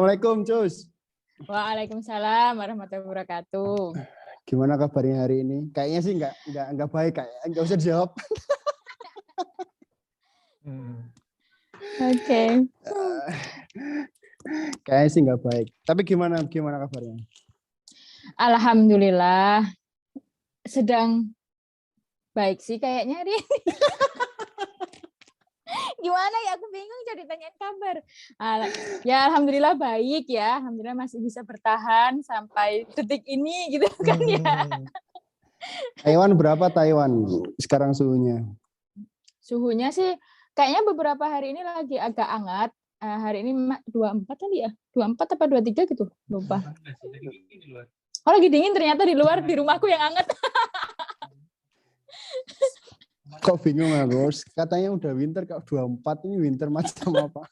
Assalamualaikum, Cus. Waalaikumsalam warahmatullahi wabarakatuh. Gimana kabarnya hari ini? Kayaknya sih nggak baik, nggak usah dijawab. Oke. Kayaknya sih nggak baik. Tapi gimana kabarnya? Alhamdulillah sedang baik sih kayaknya hari ini. Gimana ya, aku bingung jadi tanyain kabar. Ya alhamdulillah baik ya. Alhamdulillah masih bisa bertahan sampai detik ini gitu kan ya. Taiwan berapa Taiwan sekarang suhunya? Suhunya sih kayaknya beberapa hari ini lagi agak hangat. Hari ini 24 kali ya? 24 apa 23 gitu? Lupa. Oh lagi dingin ternyata di luar, di rumahku yang hangat. Kok bingung aku? Katanya udah winter, kok 24 ini winter macam apa?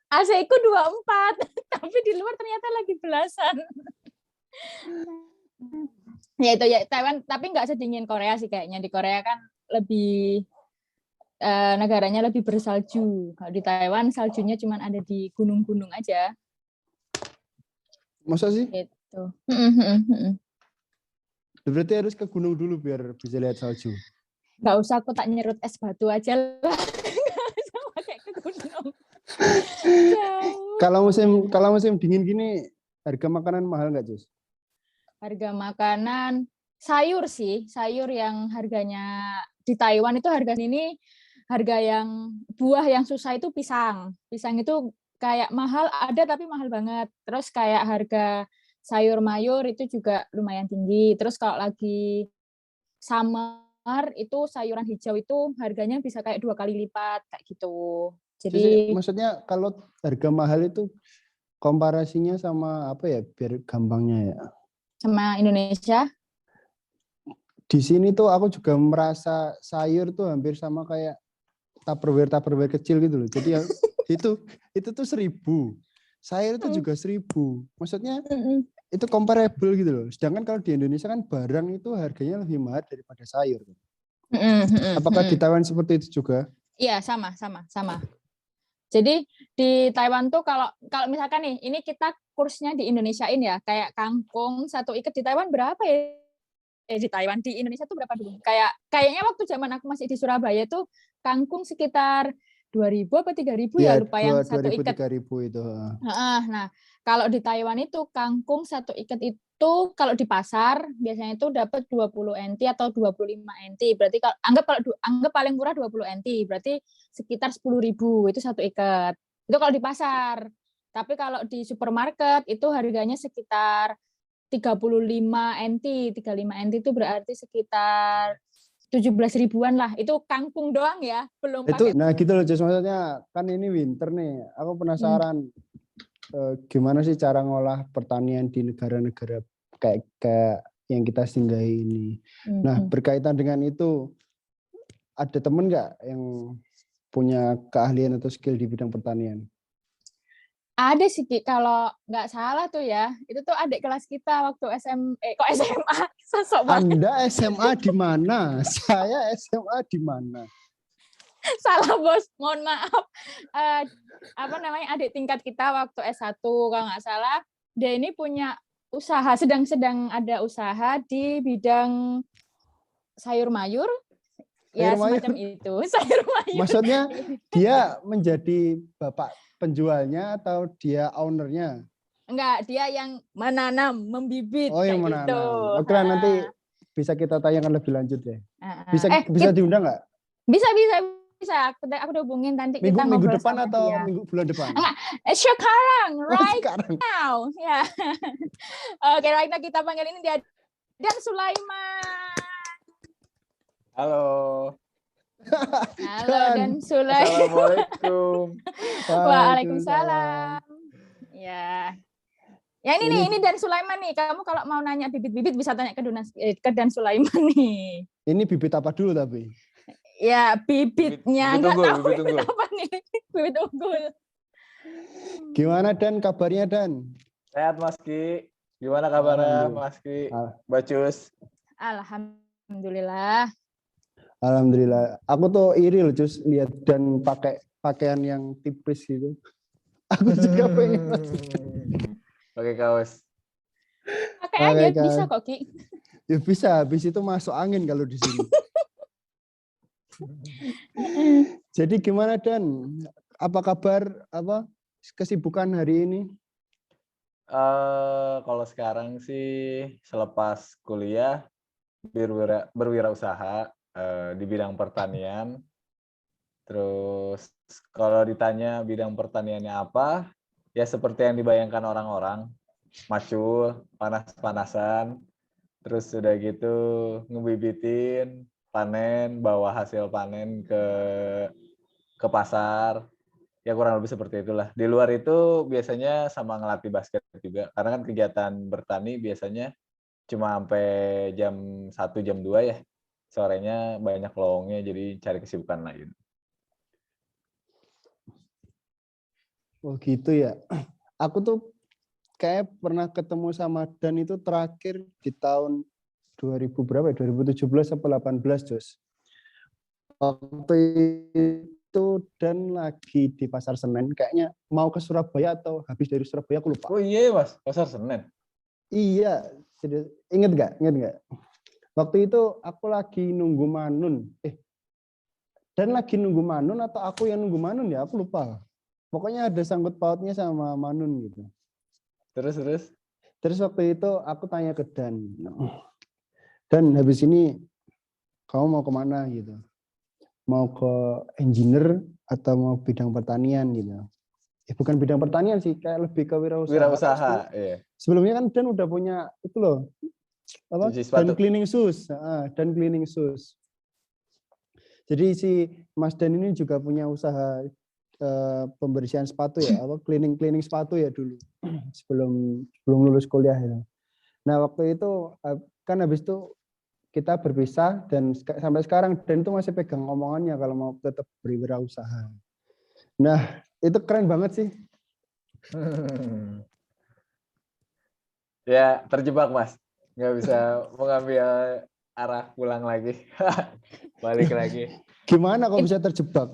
AC-ku 24, tapi di luar ternyata lagi belasan. Ya itu ya Taiwan, tapi nggak sedingin Korea sih kayaknya. Di Korea kan lebih negaranya lebih bersalju. Kalau di Taiwan saljunya cuma ada di gunung-gunung aja. Masa sih? Gitu. Berarti harus ke gunung dulu biar bisa lihat salju. Nggak usah, aku tak nyerut es batu aja lah. Nggak usah pakai ke gunung. Kalau musim dingin gini, harga makanan mahal nggak, Jus? Harga makanan sayur sih, sayur yang harganya di Taiwan itu harga ini harga yang buah yang susah itu pisang. Pisang itu kayak mahal ada tapi mahal banget. Terus kayak harga sayur mayur itu juga lumayan tinggi. Terus kalau lagi summer itu sayuran hijau itu harganya bisa kayak 2 kali lipat kayak gitu. Jadi maksudnya kalau harga mahal itu komparasinya sama apa ya biar gampangnya ya? Sama Indonesia. Di sini tuh aku juga merasa sayur tuh hampir sama kayak Tupperware kecil gitu loh. Jadi ya, itu tuh 1.000. Sayur itu juga 1.000. Maksudnya itu comparable gitu loh. Sedangkan kalau di Indonesia kan barang itu harganya lebih mahal daripada sayur. Apakah di Taiwan seperti itu juga? Iya, sama. Jadi di Taiwan tuh kalau misalkan nih, ini kita kursnya di Indonesiain ya, kayak kangkung satu ikat di Taiwan berapa ya? Di Taiwan, di Indonesia tuh berapa dulu? Kayaknya waktu zaman aku masih di Surabaya tuh kangkung sekitar 2.000 apa 3.000 ya, lupa yang satu ikat. 2.000 3.000 itu. Nah, kalau di Taiwan itu kangkung satu ikat itu kalau di pasar biasanya itu dapat 20 NT atau 25 NT. Berarti kalau anggap paling murah 20 NT, berarti sekitar 10.000 itu satu ikat. Itu kalau di pasar. Tapi kalau di supermarket itu harganya sekitar 35 NT. 35 NT itu berarti sekitar 17 ribuan lah. Itu kangkung doang ya, belum itu, pakai. Nah gitu loh, Jess. Maksudnya kan ini winter nih. Aku penasaran gimana sih cara ngolah pertanian di negara-negara kayak yang kita singgahi ini. Nah berkaitan dengan itu, ada temen nggak yang punya keahlian atau skill di bidang pertanian? Ada sih, Ki. Kalau nggak salah tuh ya, itu tuh adik kelas kita waktu kok SMA, sosok banget. Anda SMA di mana? Saya SMA di mana? Salah, Bos. Mohon maaf. Adik tingkat kita waktu S1, kalau nggak salah, dia ini punya usaha, sedang ada usaha di bidang sayur mayur. Ya, semacam itu. Sayur mayur. Maksudnya dia menjadi bapak penjualnya atau dia ownernya? Enggak, dia yang menanam, membibit. Oh, yang menanam. Gitu. Oke lah, nanti bisa kita tayangkan lebih lanjut ya. Bisa diundang nggak? Bisa. Aku udah hubungin nanti kita minggu ngobrol depan sama atau dia. bulan depan? Enggak, sekarang, right now. Ya. Oke, right now kita panggil ini dia Dan Sulaiman. Halo. Halo Dan Sulaiman. Assalamualaikum. Waalaikumsalam. Ya. Ya ini Dan Sulaiman nih. Kamu kalau mau nanya bibit-bibit bisa tanya ke Dan Sulaiman nih. Ini bibit apa dulu tapi? Ya bibitnya bibit unggul, tahu bibit apa nih. Bibit unggul. Gimana Dan kabarnya Dan? Sehat Mas Ki. Gimana kabarnya Mas Ki? Bacus. Alhamdulillah. Alhamdulillah. Aku tuh iri loh Cus lihat Dan pakai pakaian yang tipis gitu. Aku juga pengen pakai kaos. Pakai aja Pakai bisa kaos. kok Ki. Ya bisa, habis itu masuk angin kalau di sini. Jadi gimana Dan? Apa kabar? Apa kesibukan hari ini? Kalau sekarang sih selepas kuliah berwirausaha di bidang pertanian. Terus kalau ditanya bidang pertaniannya apa, ya seperti yang dibayangkan orang-orang, macul, panas-panasan, terus udah gitu ngebibitin, panen, bawa hasil panen ke pasar. Ya kurang lebih seperti itulah. Di luar itu biasanya sama ngelatih basket juga. Karena kan kegiatan bertani biasanya cuma sampai jam 1, jam 2 ya. Sorenya banyak lowongnya, jadi cari kesibukan lain. Oh gitu ya. Aku tuh kayak pernah ketemu sama Dan itu terakhir di tahun 2000 berapa ya? 2017 atau 18, Jos. Waktu itu Dan lagi di Pasar Senen, kayaknya mau ke Surabaya atau habis dari Surabaya, aku lupa. Oh iya Mas, Pasar Senen. Iya, inget nggak? Waktu itu aku lagi nunggu Manun. Dan lagi nunggu Manun atau aku yang nunggu Manun ya, aku lupa. Pokoknya ada sangkut pautnya sama Manun gitu. Terus waktu itu aku tanya ke Dan. Dan habis ini kamu mau kemana gitu? Mau ke engineer atau mau bidang pertanian gitu? Bukan bidang pertanian sih, kayak lebih ke wirausaha. Wirausaha, iya. Sebelumnya kan Dan udah punya itu loh, apa? Dan cleaning shoes. Dan cleaning shoes. Jadi si Mas Dan ini juga punya usaha pembersihan sepatu ya, apa cleaning sepatu ya dulu sebelum lulus kuliah ya. Nah waktu itu kan habis itu kita berpisah dan sampai sekarang Dan itu masih pegang omongannya kalau mau tetap berwirausaha. Nah itu keren banget sih. Ya terjebak Mas, nggak bisa mengambil arah pulang lagi, balik lagi. Gimana kok bisa terjebak?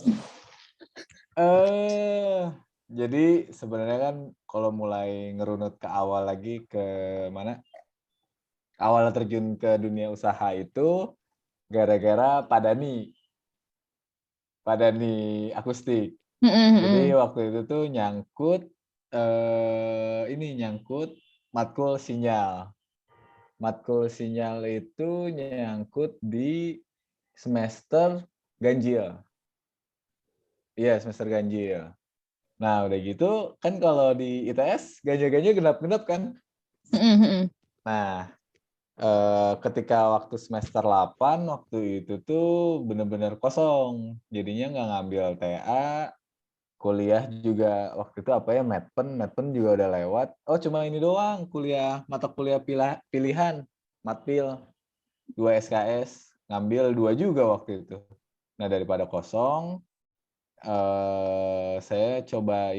Jadi sebenarnya kan kalau mulai ngerunut ke awal lagi ke mana? Awal terjun ke dunia usaha itu gara-gara Pak Dani akustik. Jadi waktu itu tuh nyangkut matkul sinyal. Matkul sinyal itu nyangkut di semester ganjil. Iya, semester ganjil. Nah, udah gitu kan kalau di ITS ganjil-ganjil genap-genap kan. Nah, ketika waktu semester 8 waktu itu tuh bener-bener kosong. Jadinya nggak ngambil TA, kuliah juga waktu itu apa ya, Medpen juga udah lewat. Oh, cuma ini doang mata kuliah pilihan, Matpil, 2 SKS, ngambil 2 juga waktu itu. Nah, daripada kosong, saya coba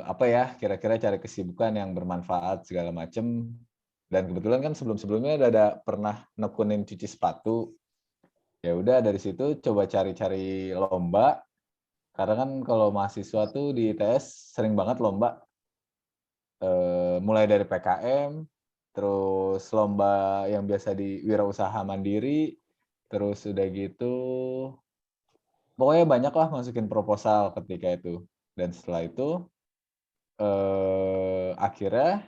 apa ya, kira-kira cari kesibukan yang bermanfaat segala macem. Dan kebetulan kan sebelum-sebelumnya ada pernah nekunin cuci sepatu. Ya udah dari situ coba cari-cari lomba. Karena kan kalau mahasiswa tuh di ITS sering banget lomba. Mulai dari PKM, terus lomba yang biasa di wirausaha mandiri, terus udah gitu pokoknya banyak lah masukin proposal ketika itu. Dan setelah itu akhirnya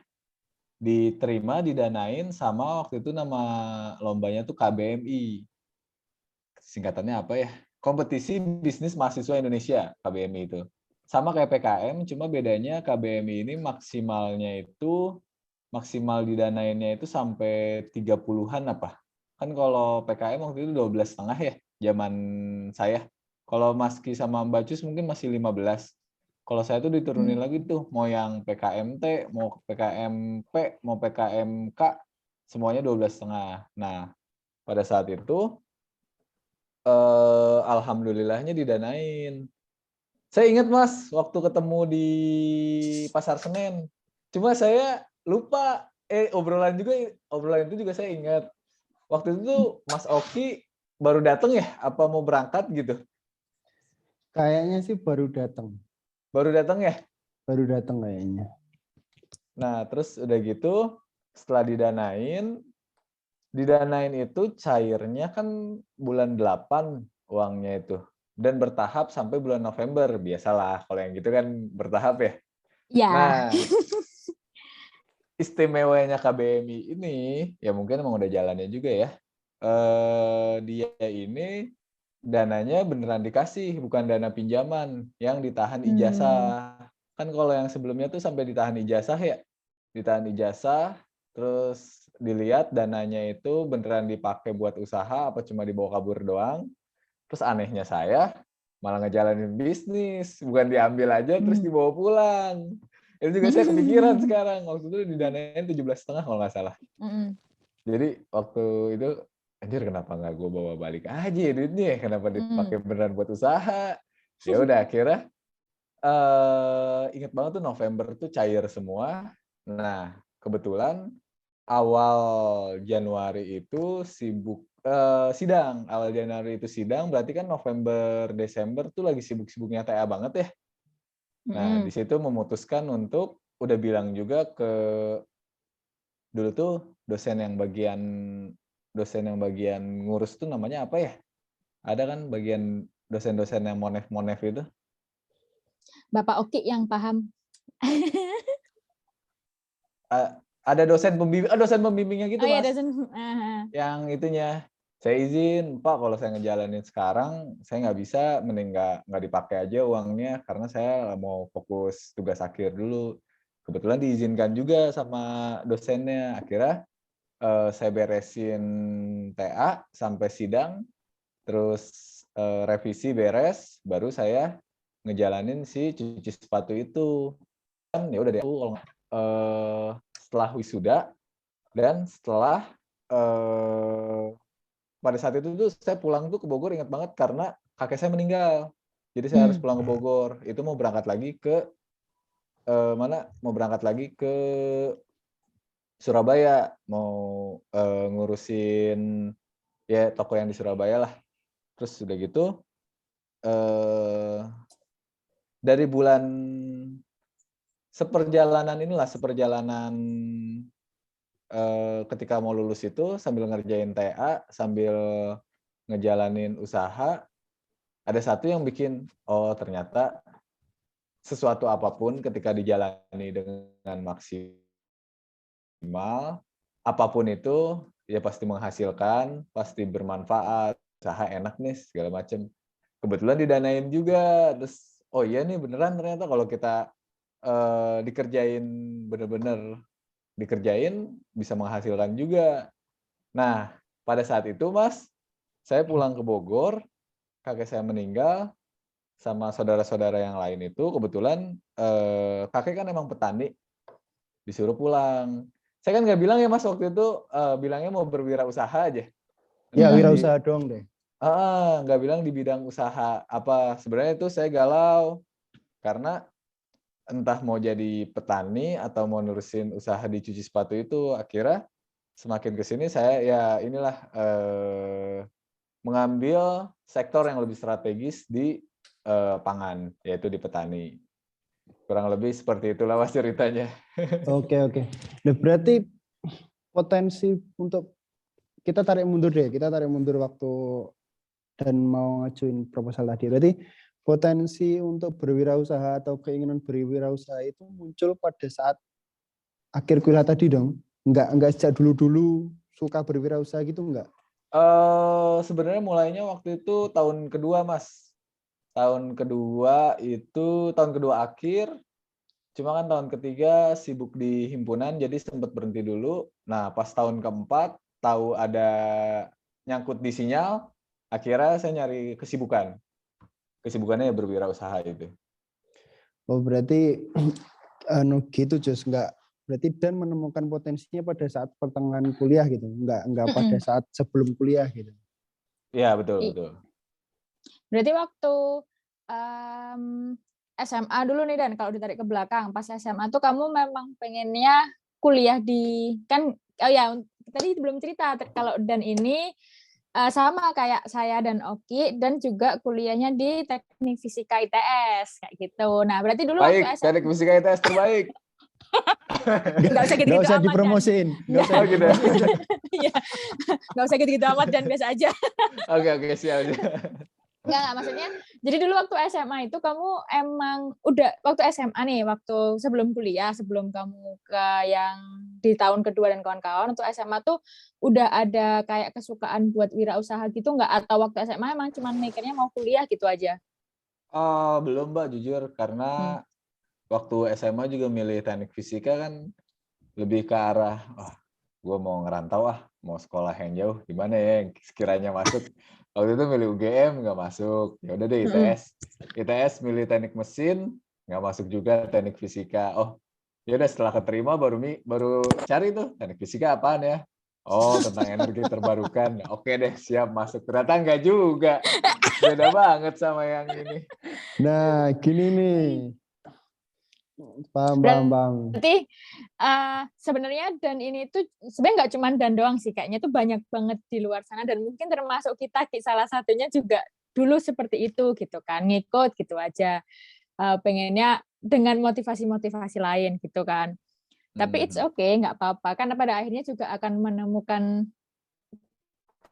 diterima, didanain sama waktu itu nama lombanya tuh KBMI. Singkatannya apa ya? Kompetisi Bisnis Mahasiswa Indonesia, KBMI itu. Sama kayak PKM, cuma bedanya KBMI ini maksimal didanainnya itu sampai 30-an apa. Kan kalau PKM waktu itu 12,5 ya, zaman saya. Kalau Maski sama Mbak Cus mungkin masih 15. Kalau saya tuh diturunin lagi tuh, mau yang PKMT, mau PKMP, mau PKMK, semuanya 12,5. Nah, pada saat itu, alhamdulillahnya didanain. Saya ingat Mas, waktu ketemu di Pasar Senen. Cuma saya lupa, obrolan itu juga saya ingat. Waktu itu tuh Mas Oki baru datang ya, apa mau berangkat gitu? Kayaknya sih baru datang. Baru datang ya? Baru datang kayaknya. Nah, terus udah gitu, setelah didanain itu cairnya kan bulan 8 uangnya itu. Dan bertahap sampai bulan November. Biasalah, kalau yang gitu kan bertahap ya. Ya. Nah, istimewanya KBMI ini, ya mungkin emang udah jalannya juga ya. Dia ini dananya beneran dikasih, bukan dana pinjaman yang ditahan ijazah. Kan kalau yang sebelumnya tuh sampai ditahan ijazah ya. Ditahan ijazah, terus dilihat dananya itu beneran dipakai buat usaha apa cuma dibawa kabur doang. Terus anehnya saya malah ngejalanin bisnis, bukan diambil aja terus dibawa pulang. Itu juga saya kepikiran sekarang. Waktu itu didanain 17,5 kalau nggak salah. Jadi waktu itu, anjir kenapa nggak gue bawa balik aja ya duitnya, kenapa dipakai beneran buat usaha. Ya udah akhirnya inget banget tuh November tuh cair semua. Nah kebetulan awal Januari itu sibuk sidang. Awal Januari itu sidang, berarti kan November Desember tuh lagi sibuk-sibuknya TA banget ya. Nah di situ memutuskan untuk udah bilang juga ke dulu tuh dosen yang bagian ngurus tuh namanya apa ya? Ada kan bagian dosen-dosen yang monef-monef itu. Bapak Oki yang paham. Ada dosen pembimbingnya gitu, Oh iya, Mas. dosen. Yang itunya, saya izin, Pak, kalau saya ngejalanin sekarang, saya nggak bisa, mending nggak dipakai aja uangnya, karena saya mau fokus tugas akhir dulu. Kebetulan diizinkan juga sama dosennya. Akhirnya saya beresin TA sampai sidang, terus revisi beres, baru saya ngejalanin si cuci sepatu itu. Kan ya udah deh, setelah wisuda dan setelah pada saat itu tuh saya pulang tuh ke Bogor, ingat banget karena kakek saya meninggal. Jadi saya harus pulang ke Bogor. Itu mau berangkat lagi ke mana? Mau berangkat lagi ke Surabaya, mau ngurusin ya toko yang di Surabaya lah. Terus udah gitu dari bulan seperjalanan ketika mau lulus itu sambil ngerjain TA, sambil ngejalanin usaha, ada satu yang bikin, oh ternyata sesuatu apapun ketika dijalani dengan maksimal, apapun itu ya pasti menghasilkan, pasti bermanfaat, usaha enak nih segala macam. Kebetulan didanain juga, terus oh iya nih beneran ternyata kalau kita dikerjain bener-bener dikerjain bisa menghasilkan juga. Nah, pada saat itu Mas, saya pulang ke Bogor, kakek saya meninggal, sama saudara-saudara yang lain itu kebetulan kakek kan emang petani, disuruh pulang. Saya kan nggak bilang ya Mas waktu itu, bilangnya mau berwirausaha aja. Ya wirausaha doang deh. Nggak bilang di bidang usaha apa. Sebenarnya itu saya galau karena entah mau jadi petani atau mau nurusin usaha di cuci sepatu itu, akhirnya semakin ke sini saya ya inilah mengambil sektor yang lebih strategis di pangan, yaitu di petani. Kurang lebih seperti itulah Mas ceritanya. Oke. Nah, berarti potensi untuk kita tarik mundur waktu dan mau ngajuin proposal tadi. Berarti potensi untuk berwirausaha atau keinginan berwirausaha itu muncul pada saat akhir kuliah tadi dong? Enggak sejak dulu suka berwirausaha gitu enggak? Sebenarnya mulainya waktu itu tahun kedua Mas. Tahun kedua akhir. Cuma kan tahun ketiga sibuk di himpunan jadi sempat berhenti dulu. Nah, pas tahun keempat tahu ada nyangkut di sinyal, akhirnya saya nyari kesibukan. Kesibukannya ya berwirausaha itu. Oh, berarti gitu Jos, enggak berarti dan menemukan potensinya pada saat pertengahan kuliah gitu. Enggak pada saat sebelum kuliah gitu. Iya, betul. Berarti waktu SMA dulu nih Dan, kalau ditarik ke belakang, pas SMA tuh kamu memang pengennya kuliah di, kan, oh ya, tadi belum cerita, kalau Dan ini Sama kayak saya dan Oki, dan juga kuliahnya di Teknik Fisika ITS kayak gitu. Nah, berarti dulu waktu Baik, teknik fisika ITS terbaik. nggak usah Nggak gitu-gitu usah amat, Dan. dipromosiin. Nggak usah Oh, gitu. dipromosiin. Iya, nggak usah gitu-gitu amat, dan biasa aja. Oke, siap. Enggak, maksudnya. Jadi dulu waktu SMA itu kamu emang udah waktu SMA nih, waktu sebelum kuliah, sebelum kamu ke yang di tahun kedua dan kawan-kawan, untuk SMA tuh udah ada kayak kesukaan buat wirausaha gitu nggak? Atau waktu SMA emang cuma mikirnya mau kuliah gitu aja? Oh, belum Mbak, jujur. Karena Hmm. waktu SMA juga milih teknik fisika kan lebih ke arah, gue mau ngerantau mau sekolah yang jauh, gimana ya yang sekiranya masuk. Waktu itu milih UGM, nggak masuk. Ya udah deh ITS. ITS milih teknik mesin, nggak masuk juga teknik fisika. Oh, ya udah setelah keterima baru cari tuh teknik fisika apaan ya. Oh, tentang energi terbarukan. Oke deh, siap masuk. Ternyata nggak juga. Beda banget sama yang ini. Nah, gini nih. Paham. Berarti sebenarnya Dan ini tuh sebenarnya nggak cuma Dan doang sih, kayaknya tuh banyak banget di luar sana, dan mungkin termasuk kita salah satunya juga dulu seperti itu gitu kan, ngikut gitu aja, pengennya dengan motivasi-motivasi lain gitu kan. Tapi it's okay, nggak apa-apa, karena pada akhirnya juga akan menemukan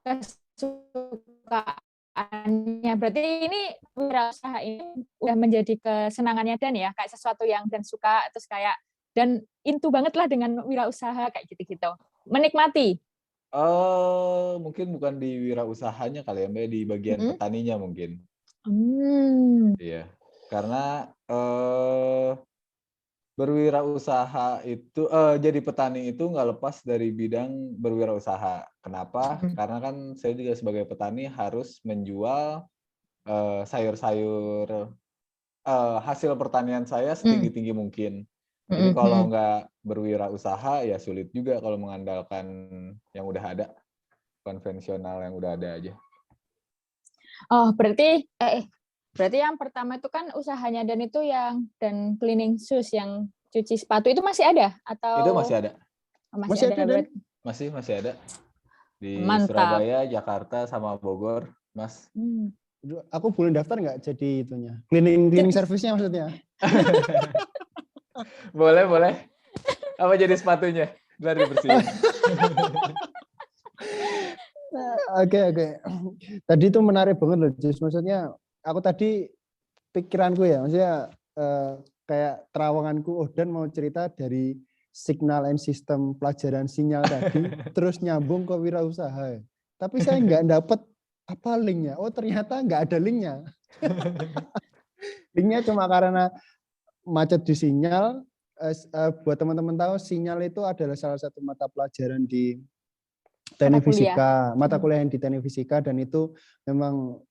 kesukaannya. Berarti ini wirausaha ini udah menjadi kesenangannya Dan ya, kayak sesuatu yang Dan suka, terus kayak Dan into banget lah dengan wirausaha kayak gitu-gitu. Menikmati. Mungkin bukan di wirausahanya kali ya, Mbak, di bagian petaninya mungkin. Iya, karena berwirausaha itu jadi petani itu nggak lepas dari bidang berwirausaha. Kenapa? Karena kan saya juga sebagai petani harus menjual sayur-sayur hasil pertanian saya setinggi-tinggi mungkin. Jadi kalau nggak berwirausaha ya sulit juga kalau mengandalkan yang udah ada, konvensional yang udah ada aja. Oh, berarti berarti yang pertama itu kan usahanya Dan itu yang Dan cleaning shoes, yang cuci sepatu itu masih ada atau Itu masih ada. masih ada Dan? berarti? Masih ada. Di Mantap. Surabaya, Jakarta, sama Bogor, Mas. Aku boleh daftar nggak jadi itunya? Cleaning service-nya maksudnya? Boleh. Apa jadi sepatunya? Biar dibersihin. Oke. Tadi itu menarik banget loh, Jus. Maksudnya aku tadi pikiranku ya, maksudnya kayak terawanganku, Dan mau cerita dari signal and system pelajaran sinyal tadi, terus nyambung ke wirausaha. Tapi saya nggak dapat apa linknya. Oh, ternyata nggak ada linknya. Linknya cuma karena macet di sinyal. Buat teman-teman tahu, sinyal itu adalah salah satu mata pelajaran di teknik fisika, mata kuliah yang di teknik fisika, dan itu memang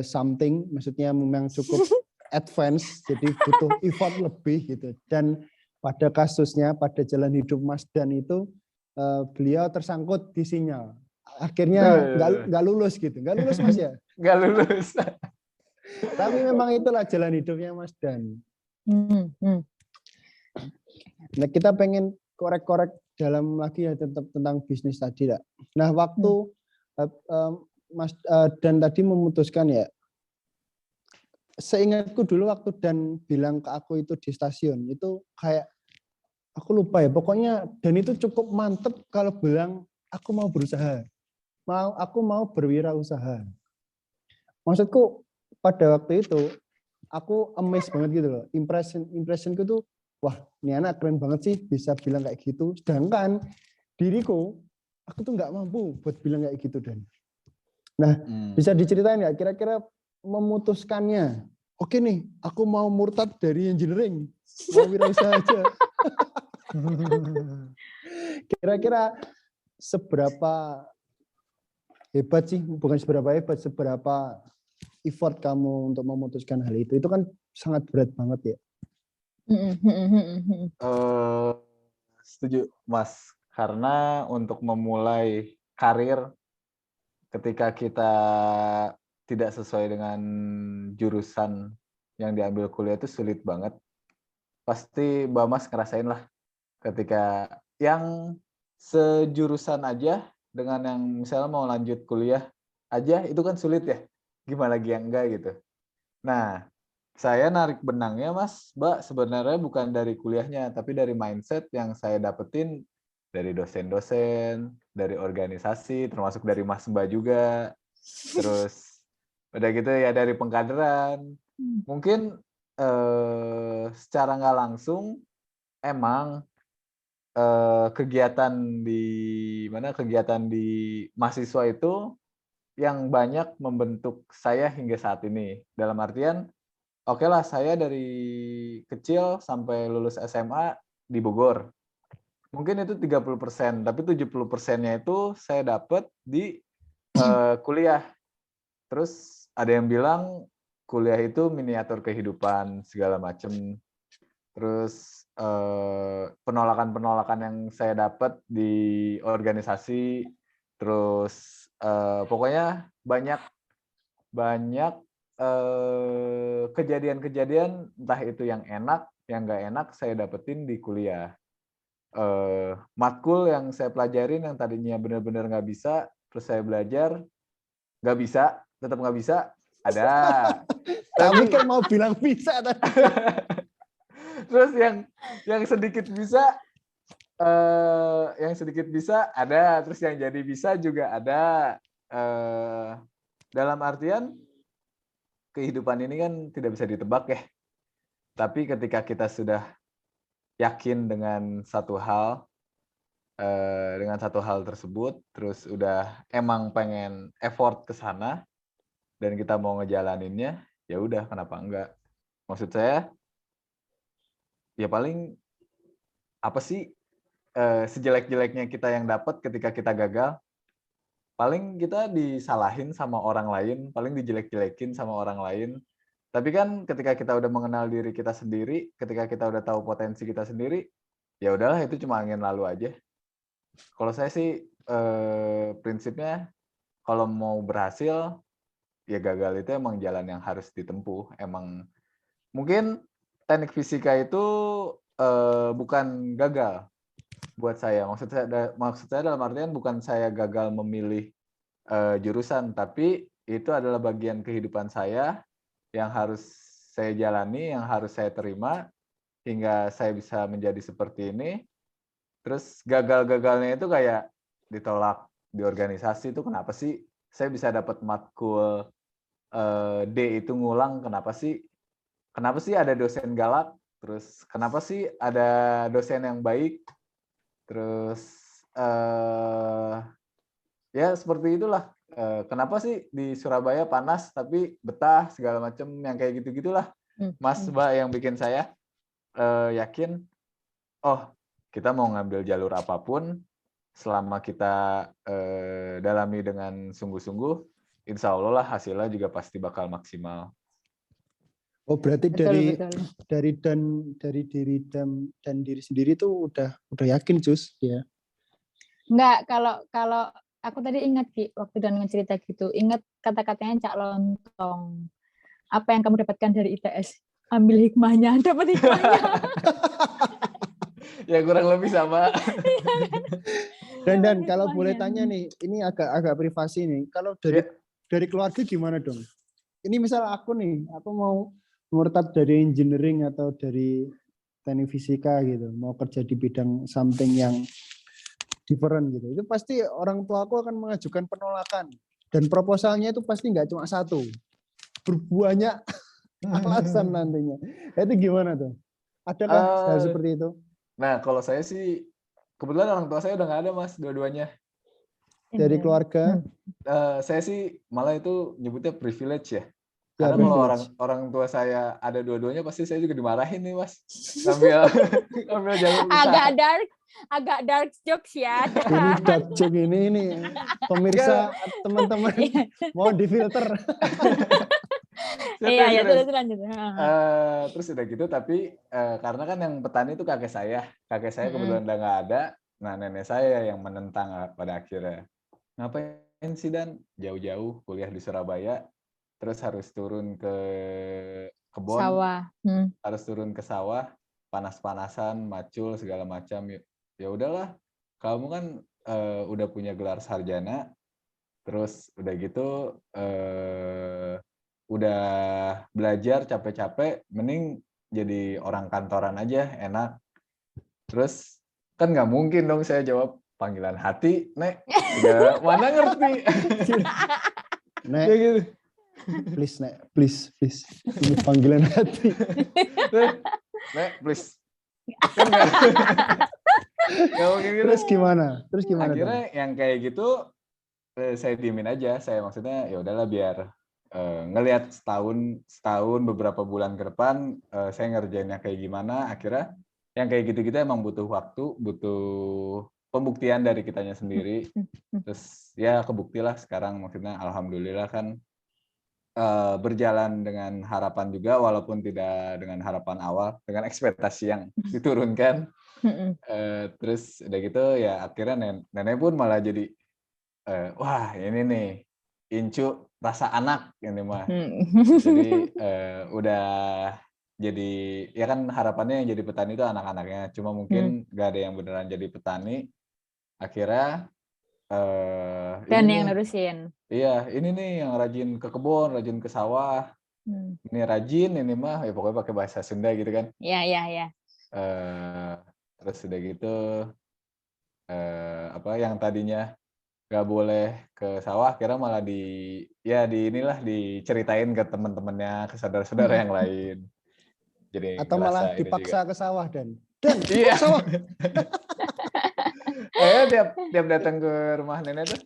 something, maksudnya memang cukup advance, jadi butuh effort lebih gitu. Dan pada kasusnya, pada jalan hidup Mas Dan itu, beliau tersangkut di sinyal. Akhirnya nggak lulus gitu, nggak lulus Mas ya? Nggak lulus. Tapi memang itulah jalan hidupnya Mas Dan. Nah, kita pengen korek-korek dalam lagi ya tentang bisnis tadi lah. Nah, waktu Mas Dan tadi memutuskan ya, seingatku dulu waktu Dan bilang ke aku itu di stasiun, itu kayak aku lupa ya, pokoknya Dan itu cukup mantep kalau bilang aku mau berusaha, aku mau berwirausaha. Maksudku pada waktu itu aku amazed banget gitu loh, impressionku tuh, wah ini anak keren banget sih bisa bilang kayak gitu. Sedangkan diriku, aku tuh nggak mampu buat bilang kayak gitu Dan. Nah, bisa diceritain nggak kira-kira memutuskannya? Oke nih, aku mau murtad dari engineering, mau wirausaha aja. Kira-kira seberapa hebat sih? Bukan seberapa hebat, seberapa effort kamu untuk memutuskan hal itu? Itu kan sangat berat banget ya. Setuju, Mas. Karena untuk memulai karir ketika kita tidak sesuai dengan jurusan yang diambil kuliah itu sulit banget. Pasti Mbak Mas ngerasain lah ketika yang sejurusan aja dengan yang misalnya mau lanjut kuliah, aja itu kan sulit ya. Gimana lagi yang enggak gitu. Nah, saya narik benangnya Mas, Mbak, sebenarnya bukan dari kuliahnya, tapi dari mindset yang saya dapetin dari dosen-dosen, dari organisasi, termasuk dari Mas Mbak juga. Terus udah gitu ya dari pengkaderan. Mungkin secara nggak langsung emang kegiatan di mahasiswa itu yang banyak membentuk saya hingga saat ini. Dalam artian, oke lah saya dari kecil sampai lulus SMA di Bogor. Mungkin itu 30%, tapi 70%-nya itu saya dapat di kuliah. Terus ada yang bilang kuliah itu miniatur kehidupan segala macam. Terus penolakan-penolakan yang saya dapat di organisasi, terus pokoknya banyak kejadian-kejadian entah itu yang enak, yang nggak enak saya dapetin di kuliah. Matkul yang saya pelajarin yang tadinya benar-benar nggak bisa, terus saya belajar nggak bisa, tetap nggak bisa, ada. Tapi kan mau bilang bisa tadi. Terus yang sedikit bisa, ada, terus yang jadi bisa juga ada. Dalam artian kehidupan ini kan tidak bisa ditebak ya. Tapi ketika kita sudah yakin dengan satu hal tersebut, terus udah emang pengen effort ke sana dan kita mau ngejalaninnya, ya udah kenapa enggak? Maksud saya ya paling apa sih sejelek-jeleknya kita yang dapat ketika kita gagal, paling kita disalahin sama orang lain, paling dijelek-jelekin sama orang lain. Tapi kan ketika kita udah mengenal diri kita sendiri, ketika kita udah tahu potensi kita sendiri, ya udahlah itu cuma angin lalu aja. Kalau saya sih prinsipnya kalau mau berhasil, ya gagal itu emang jalan yang harus ditempuh. Emang mungkin teknik fisika itu bukan gagal buat saya. Maksud saya dalam artian bukan saya gagal memilih jurusan, tapi itu adalah bagian kehidupan saya yang harus saya jalani, yang harus saya terima hingga saya bisa menjadi seperti ini. Terus gagal-gagalnya itu kayak ditolak di organisasi itu kenapa sih saya bisa dapat matkul D itu ngulang, kenapa sih? Kenapa sih ada dosen galak? Terus kenapa sih ada dosen yang baik? Terus ya seperti itulah. Kenapa sih di Surabaya panas tapi betah segala macam yang kayak gitu-gitulah. Mas Mbak yang bikin saya yakin, oh kita mau ngambil jalur apapun, selama kita dalami dengan sungguh-sungguh, insya Allah lah hasilnya juga pasti bakal maksimal. Oh berarti Betul. dari diri sendiri tuh udah yakin Cus ya? Enggak, kalau aku tadi ingat Ki, waktu dan cerita gitu, ingat kata-katanya Cak Lontong. Apa yang kamu dapatkan dari ITS? Ambil hikmahnya, dapat hikmahnya. Ya kurang lebih sama. Dan kalau boleh tanya nih, ini agak privasi nih. Kalau dari keluarga gimana dong? Ini misal aku mau murtad dari engineering atau dari teknik fisika gitu, mau kerja di bidang something yang different gitu. Itu pasti orang tua aku akan mengajukan penolakan dan proposalnya itu pasti nggak cuma satu, berbanyak alasan nantinya. Itu gimana tuh? Adakah hal seperti itu? Nah kalau saya sih kebetulan orang tua saya udah nggak ada Mas, dua-duanya. Dari keluarga? Saya sih malah itu nyebutnya privilege ya. Ya, Karena kalau orang tua saya ada dua-duanya pasti saya juga dimarahin nih Mas. Ngambil jalur usaha. Agak dark jokes ya. Ini dark joke ini pemirsa teman-teman mau difilter. Iya, terus lanjut. Terus udah gitu tapi karena kan yang petani itu kakek saya kebetulan udah nggak ada. Nah nenek saya yang menentang pada akhirnya. Ngapain sih Dan jauh-jauh kuliah di Surabaya? Terus harus turun ke kebun, sawah. Harus turun ke sawah, panas-panasan, macul segala macam. Ya udahlah, kamu kan udah punya gelar sarjana, Terus udah gitu udah belajar capek-capek, mending jadi orang kantoran aja, enak. Terus kan nggak mungkin dong saya jawab panggilan hati, Nek. Udah mana ngerti. Nek, Kayak gitu. please Nek, please. Ini panggilan hati. Nek, please. Kan nggak mungkin gitu. Terus gimana? Akhirnya yang kayak gitu saya diemin aja. Saya maksudnya ya udahlah biar ngelihat setahun beberapa bulan ke depan saya ngerjainnya kayak gimana. Akhirnya yang kayak gitu-gitu emang butuh waktu, butuh pembuktian dari kitanya sendiri. Terus ya kebuktilah sekarang, maksudnya alhamdulillah kan berjalan dengan harapan juga, walaupun tidak dengan harapan awal, dengan ekspektasi yang diturunkan. Terus udah gitu ya akhirnya nenek pun malah jadi wah ini nih Incu rasa anak ini mah. Jadi udah jadi ya kan harapannya yang jadi petani itu anak-anaknya, cuma mungkin gak ada yang beneran jadi petani. Akhirnya Dan ini yang nih, nerusin. iya ini nih yang rajin ke kebun, rajin ke sawah. Ini rajin, ini mah ya pokoknya pakai bahasa Sunda gitu kan. Iya. Terus udah gitu apa yang tadinya nggak boleh ke sawah, kira malah inilah diceritain ke teman-temannya, ke saudara-saudara yang lain. Jadi Atau malah ngerasa ini dipaksa juga. ke sawah Dan Iya. ke sawah. tiap datang ke rumah nenek tuh.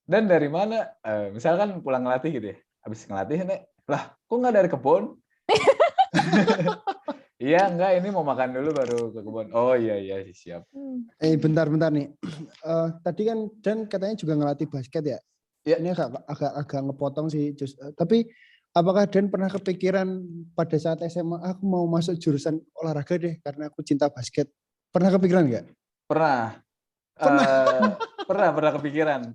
Dan dari mana? Misalkan pulang ngelatih gitu ya. Habis ngelatih Nek, lah kok nggak dari kebun? Iya, enggak, ini mau makan dulu baru ke kebun. Oh iya siap. Bentar nih. Tadi kan Dan katanya juga ngelatih basket ya? Ya. Ini agak ngepotong sih. Tapi apakah Dan pernah kepikiran pada saat SMA aku mau masuk jurusan olahraga deh karena aku cinta basket? Pernah kepikiran nggak? Pernah kepikiran.